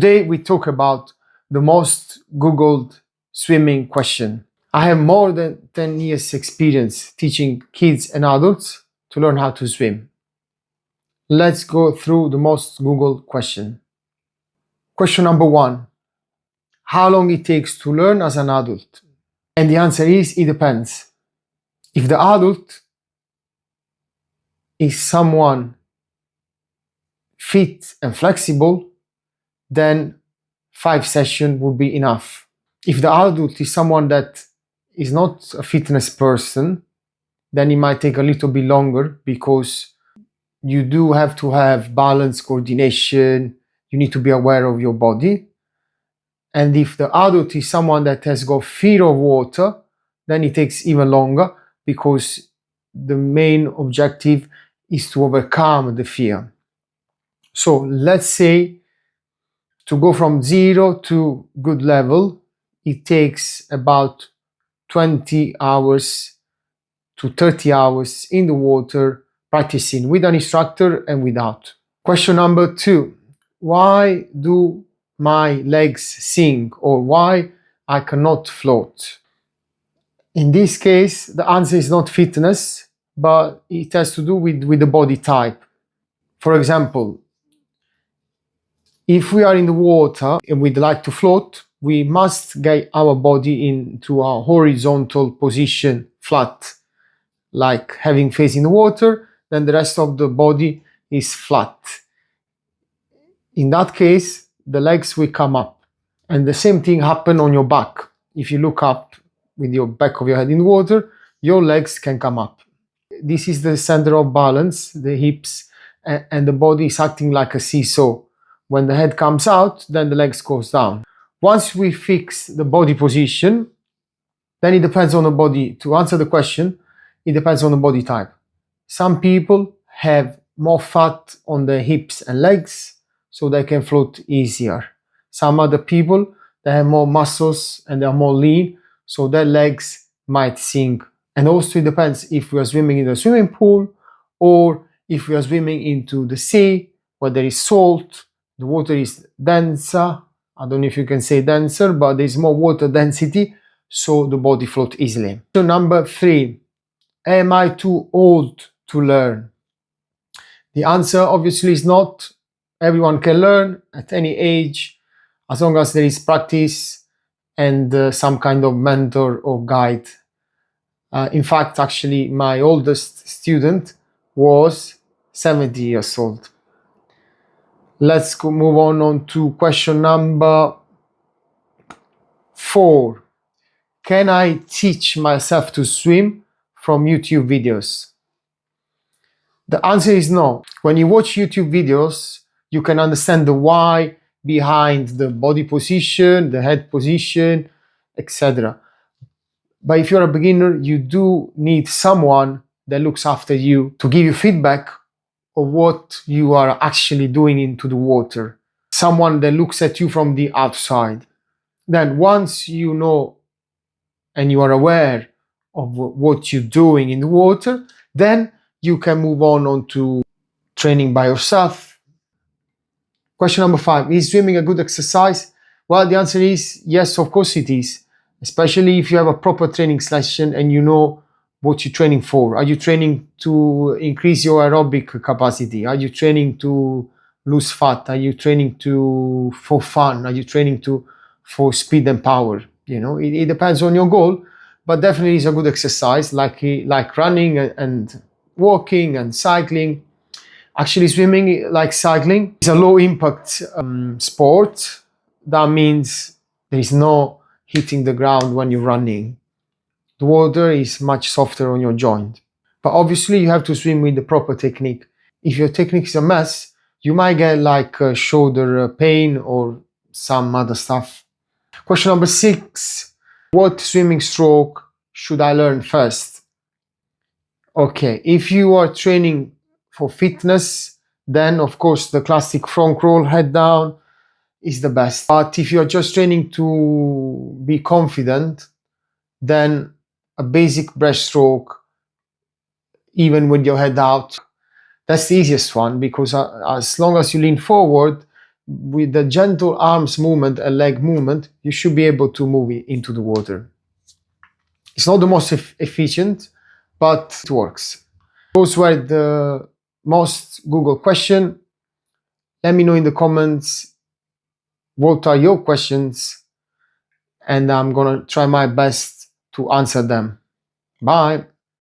Today we talk about the most Googled swimming question. I have more than 10 years experience teaching kids and adults to learn how to swim. Let's go through the most Googled question. Question number 1. How long it takes to learn as an adult? And the answer is, it depends. If the adult is someone fit and flexible, then 5 sessions would be enough. If the adult is someone that is not a fitness person, then it might take a little bit longer, because you do have to have balance, coordination, you need to be aware of your body. And if the adult is someone that has got fear of water, then it takes even longer, because the main objective is to overcome the fear. So let's say to go from 0 to good level, it takes about 20 hours to 30 hours in the water, practicing with an instructor and without. Question number 2. Why do my legs sink, or why I cannot float? In this case, the answer is not fitness, but it has to do with the body type. For example, if we are in the water and we'd like to float, we must get our body into a horizontal position, flat, like having facing the water, then the rest of the body is flat. In that case, the legs will come up. And the same thing happens on your back. If you look up with your back of your head in the water, your legs can come up. This is the center of balance, the hips, and the body is acting like a seesaw. When the head comes out, then the legs goes down. Once we fix the body position, then it depends on the body. To answer the question, it depends on the body type. Some people have more fat on their hips and legs, so they can float easier. Some other people, they have more muscles and they are more lean, so their legs might sink. And also it depends if we are swimming in the swimming pool, or if we are swimming into the sea where there is salt. The water is denser. I don't know if you can say denser, but there's more water density, so the body floats easily. So number 3, am I too old to learn? The answer obviously is not. Everyone can learn at any age, as long as there is practice and some kind of mentor or guide. In fact, actually, my oldest student was 70 years old. Let's move on to question number 4. Can I teach myself to swim from YouTube videos? The answer is no. When you watch YouTube videos, you can understand the why behind the body position, the head position, etc. But if you're a beginner, you do need someone that looks after you to give you feedback of what you are actually doing into the water. Someone that looks at you from the outside. Then once you know and you are aware of what you're doing in the water, then you can move on to training by yourself. Question number 5, is swimming a good exercise? Well, the answer is yes, of course it is. Especially if you have a proper training session and you know what you're training for. Are you training to increase your aerobic capacity? Are you training to lose fat? Are you training for fun? Are you training for speed and power? You know, it depends on your goal, but definitely it's a good exercise, like running and walking and cycling. Actually, swimming, like cycling, is a low impact sport. That means there is no hitting the ground when you're running. The water is much softer on your joint. But obviously you have to swim with the proper technique. If your technique is a mess, you might get like shoulder pain or some other stuff. Question number 6, what swimming stroke should I learn first? Okay, if you are training for fitness, then of course the classic front crawl, head down, is the best. But if you're just training to be confident, then a basic breaststroke, even with your head out, that's the easiest one, because as long as you lean forward, with the gentle arms movement and leg movement, you should be able to move it into the water. It's not the most efficient, but it works. Those were the most Google question. Let me know in the comments what are your questions, and I'm gonna try my best to answer them. Bye.